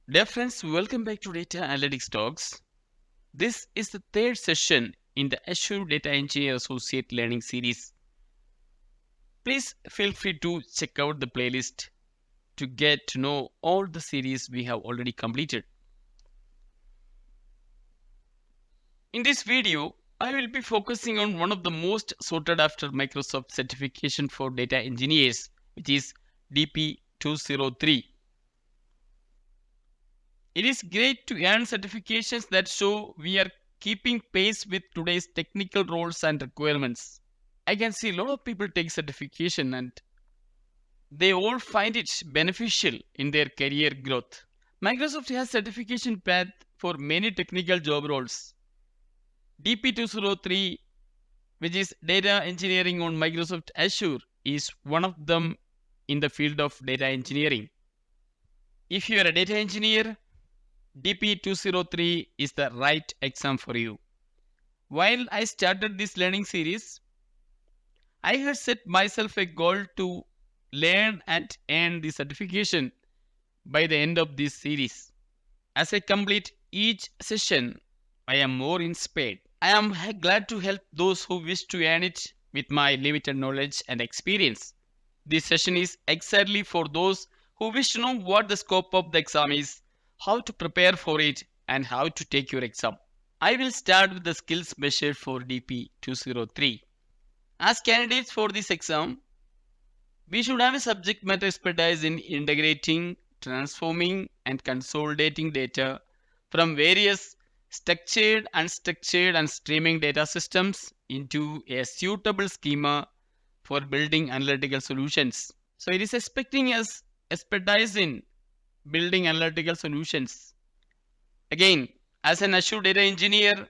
Dear friends, welcome back to Data Analytics Talks. This is the third session in the Azure Data Engineer Associate Learning Series. Please feel free to check out the playlist to get to know all the series we have already completed. In this video, I will be focusing on one of the most sought after Microsoft certification for data engineers, which is DP203. It is great to earn certifications that show we are keeping pace with today's technical roles and requirements. I can see a lot of people take certification and they all find it beneficial in their career growth. Microsoft has certification path for many technical job roles. DP203, which is data engineering on Microsoft Azure, is one of them in the field of data engineering. If you are a data engineer, DP203 is the right exam for you. While I started this learning series, I had set myself a goal to learn and earn the certification by the end of this series. As I complete each session, I am more inspired. I am glad to help those who wish to earn it with my limited knowledge and experience. This session is exactly for those who wish to know what the scope of the exam is, how to prepare for it, and how to take your exam. I will start with the skills measured for DP203. As candidates for this exam, we should have a subject matter expertise in integrating, transforming, and consolidating data from various structured, unstructured, and streaming data systems into a suitable schema for building analytical solutions. So it is expecting us expertise in building analytical solutions. Again, as an Azure data engineer,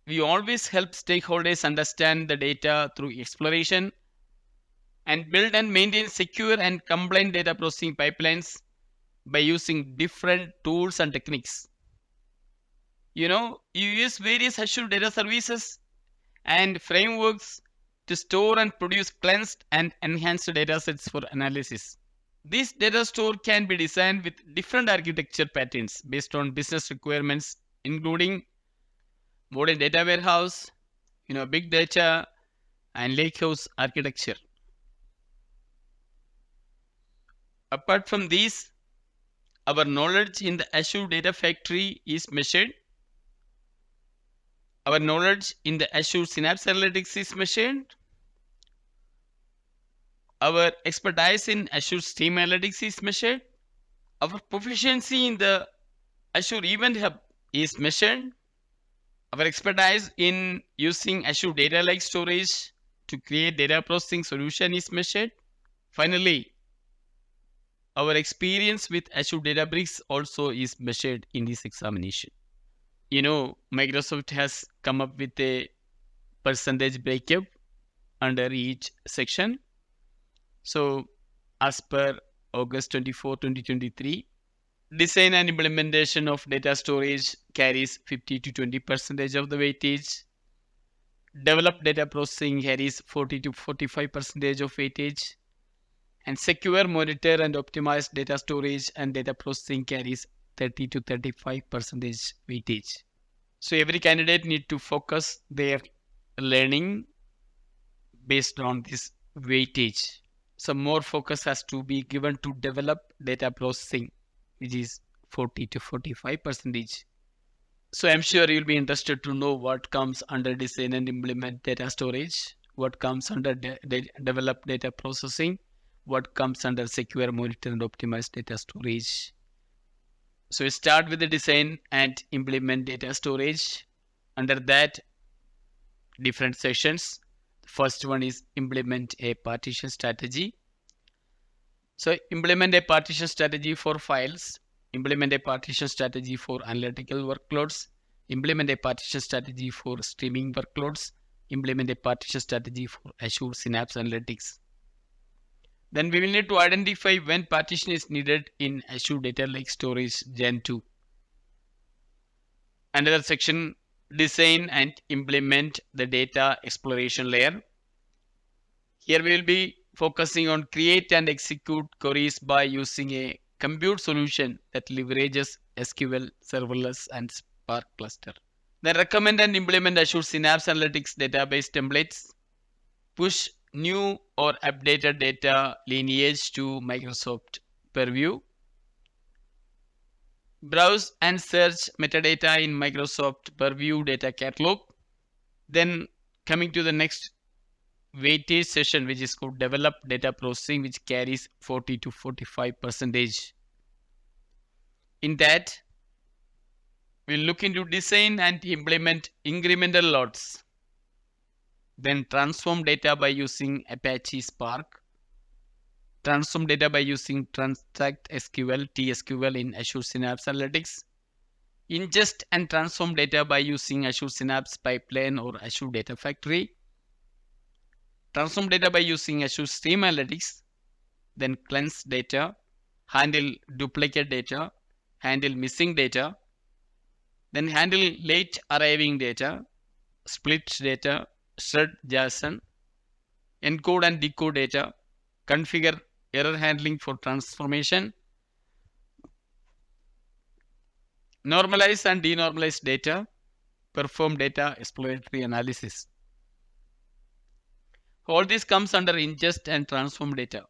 we always help stakeholders understand the data through exploration and build and maintain secure and compliant data processing pipelines by using different tools and techniques. You use various Azure data services and frameworks to store and produce cleansed and enhanced data sets for analysis. This data store can be designed with different architecture patterns based on business requirements, including modern data warehouse, big data, and lakehouse architecture. Apart from these, our knowledge in the Azure Data Factory is measured. Our knowledge in the Azure Synapse Analytics is measured. Our expertise in Azure Stream Analytics is measured. Our proficiency in the Azure Event Hub is measured. Our expertise in using Azure Data Lake Storage to create data processing solution is measured. Finally, our experience with Azure Databricks also is measured in this examination. Microsoft has come up with a percentage breakup under each section. So, as per August 24, 2023, design and implementation of data storage carries 50 to 20% of the weightage. Develop data processing carries 40 to 45% of weightage. And secure, monitor, and optimize data storage and data processing carries 30 to 35% weightage. So every candidate need to focus their learning based on this weightage. Some more focus has to be given to develop data processing, which is 40 to 45%. So I'm sure you'll be interested to know what comes under design and implement data storage, what comes under develop data processing, what comes under secure, monitor, and optimize data storage. So we start with the design and implement data storage. Under that, different sections. First one is implement a partition strategy. So implement a partition strategy for files, implement a partition strategy for analytical workloads, implement a partition strategy for streaming workloads, implement a partition strategy for Azure Synapse Analytics. Then we will need to identify when partition is needed in Azure Data Lake Storage Gen 2. Another section, design and implement the data exploration layer. Here we will be focusing on create and execute queries by using a compute solution that leverages SQL, serverless, and Spark cluster. Then recommend and implement Azure Synapse Analytics database templates. Push new or updated data lineage to Microsoft Purview. Browse and search metadata in Microsoft Purview data catalog. Then coming to the next weightage session, which is called develop data processing, which carries 40 to 45%. In that, we'll look into design and implement incremental loads. Then transform data by using Apache Spark. Transform data by using Transact SQL, TSQL in Azure Synapse Analytics. Ingest and transform data by using Azure Synapse Pipeline or Azure Data Factory. Transform data by using Azure Stream Analytics. Then cleanse data, handle duplicate data, handle missing data, then handle late arriving data, split data, shred JSON, encode and decode data, configure error handling for transformation, normalize and denormalize data, perform data exploratory analysis. All this comes under ingest and transform data.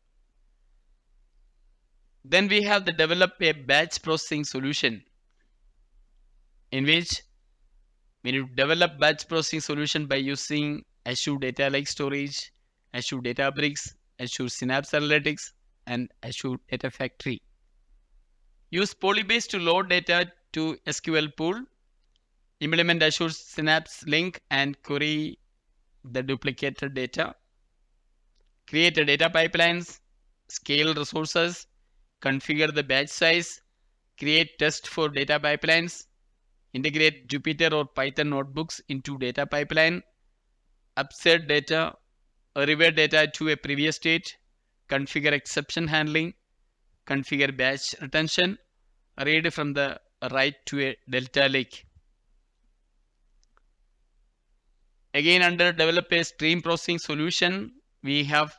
Then we have the develop a batch processing solution, in which we need to develop batch processing solution by using Azure Data Lake Storage, Azure Databricks, Azure Synapse Analytics, and Azure Data Factory. Use Polybase to load data to SQL pool. Implement Azure Synapse Link and query the duplicated data. Create a data pipelines, scale resources, configure the batch size, create test for data pipelines, integrate Jupyter or Python notebooks into data pipeline, upsert data, revert data to a previous state, configure exception handling, configure batch retention, read from the write to a Delta Lake. Again, under develop a stream processing solution, we have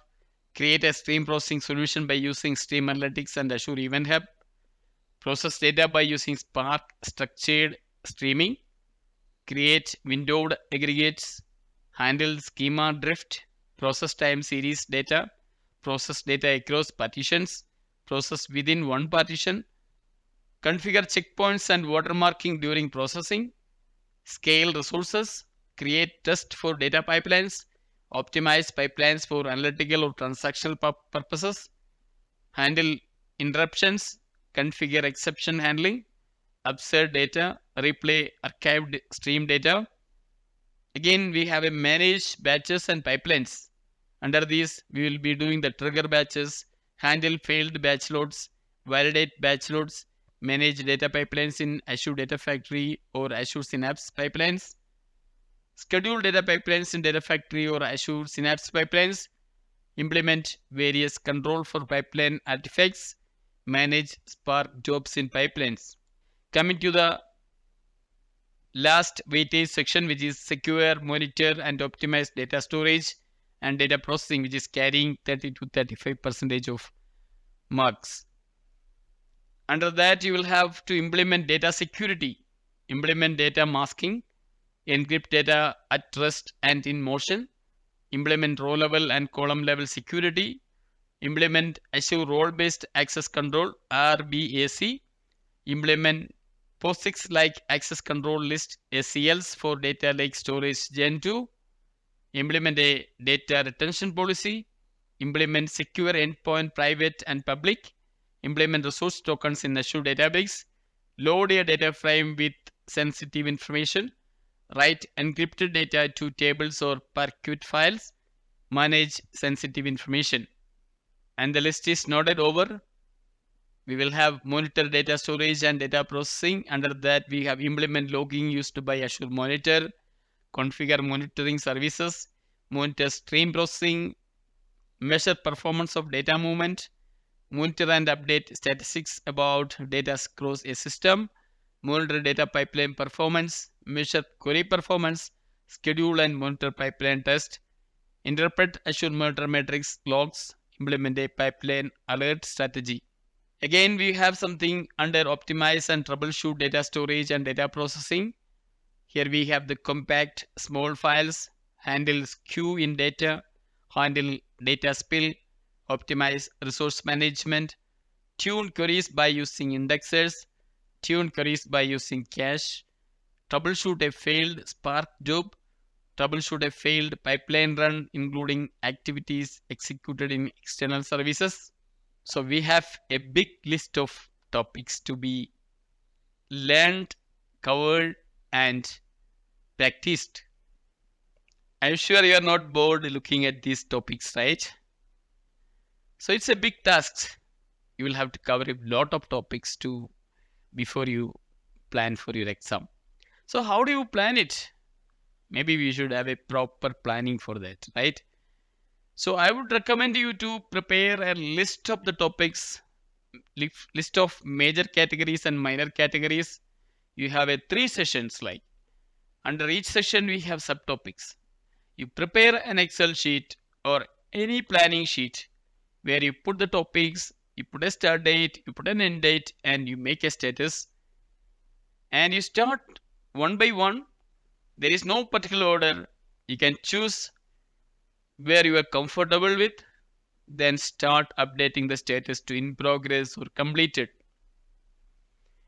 create a stream processing solution by using Stream Analytics and Azure Event Hub. Process data by using Spark structured streaming. Create windowed aggregates. Handle schema drift. Process time series data. Process data across partitions. Process within one partition. Configure checkpoints and watermarking during processing. Scale resources. Create test for data pipelines. Optimize pipelines for analytical or transactional purposes. Handle interruptions. Configure exception handling. Upsert data. Replay archived stream data. Again, we have a manage batches and pipelines. Under these, we will be doing the trigger batches, handle failed batch loads, validate batch loads, manage data pipelines in Azure Data Factory or Azure Synapse pipelines, schedule data pipelines in Data Factory or Azure Synapse pipelines, implement various control for pipeline artifacts, manage Spark jobs in pipelines. Coming to the last weightage section, which is secure, monitor and optimize data storage and data processing, which is carrying 30 to 35% of marks. Under that, you will have to implement data security, implement data masking, encrypt data at rest and in motion, implement row level and column level security, implement Azure role-based access control RBAC, implement POSIX-like access control list ACLs for data lake storage Gen 2, implement a data retention policy, implement secure endpoint private and public, implement resource tokens in Azure Databricks, load a data frame with sensitive information, write encrypted data to tables or Parquet files, manage sensitive information. And the list is noted over. We will have monitor data storage and data processing. Under that, we have implement logging used by Azure Monitor, configure monitoring services, monitor stream processing, measure performance of data movement, monitor and update statistics about data across a system, monitor data pipeline performance, measure query performance, schedule and monitor pipeline test, interpret Azure Monitor Metrics logs, implement a pipeline alert strategy. Again, we have something under optimize and troubleshoot data storage and data processing. Here we have the compact small files, handle skew in data, handle data spill, optimize resource management, tune queries by using indexers, tune queries by using cache, troubleshoot a failed Spark job, troubleshoot a failed pipeline run, including activities executed in external services. So we have a big list of topics to be learned, covered, and practiced. I'm sure you are not bored looking at these topics, right? So it's a big task. You will have to cover a lot of topics too before you plan for your exam. So how do you plan it? Maybe we should have a proper planning for that, right? So I would recommend you to prepare a list of the topics, list of major categories and minor categories. You have a 3 sessions like under each session we have subtopics. You prepare an Excel sheet or any planning sheet where you put the topics, you put a start date, you put an end date, and you make a status. And you start one by one. There is no particular order. You can choose where you are comfortable with, then start updating the status to in progress or completed.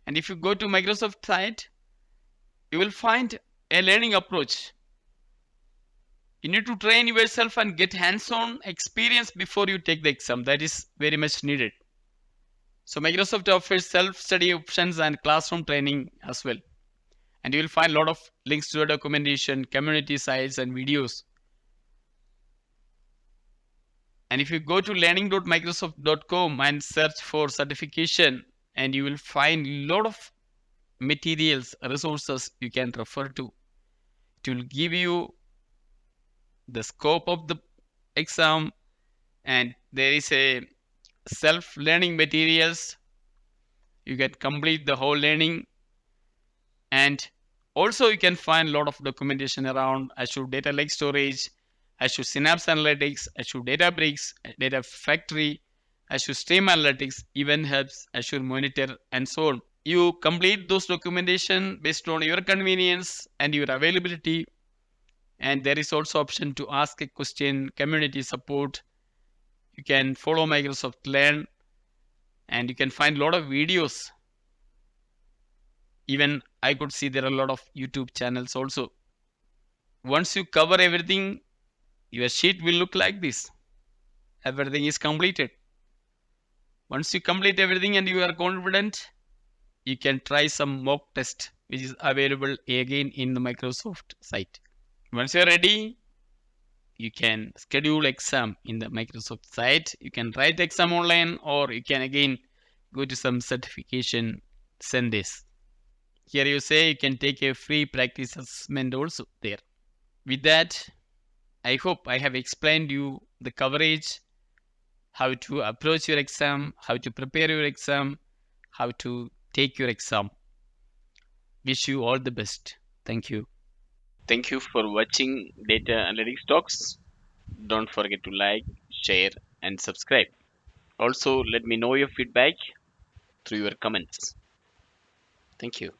And if you go to Microsoft site, you will find a learning approach. You need to train yourself and get hands-on experience before you take the exam. That is very much needed. So Microsoft offers self-study options and classroom training as well. And you will find a lot of links to the documentation, community sites, and videos. And if you go to learning.microsoft.com and search for certification, and you will find a lot of materials, resources you can refer to. It will give you the scope of the exam, and there is a self-learning materials. You can complete the whole learning, and also you can find a lot of documentation around Azure Data Lake Storage, Azure Synapse Analytics, Azure Databricks, Data Factory, Azure Stream Analytics, Event Hubs, Azure Monitor, and so on. You complete those documentation based on your convenience and your availability. And there is also option to ask a question, community support. You can follow Microsoft Learn, and you can find a lot of videos. Even I could see there are a lot of YouTube channels also. Once you cover everything, your sheet will look like this. Everything is completed. Once you complete everything and you are confident, you can try some mock test which is available again in the Microsoft site. Once you are ready, you can schedule exam in the Microsoft site. You can write exam online, or you can again go to some certification centers. Here you say you can take a free practice assessment also there. With that, I hope I have explained you the coverage, how to approach your exam, how to prepare your exam, how to take your exam. Wish you all the best. Thank you. Thank you for watching Data Analytics Talks. Don't forget to like, share, and subscribe. Also, let me know your feedback through your comments. Thank you.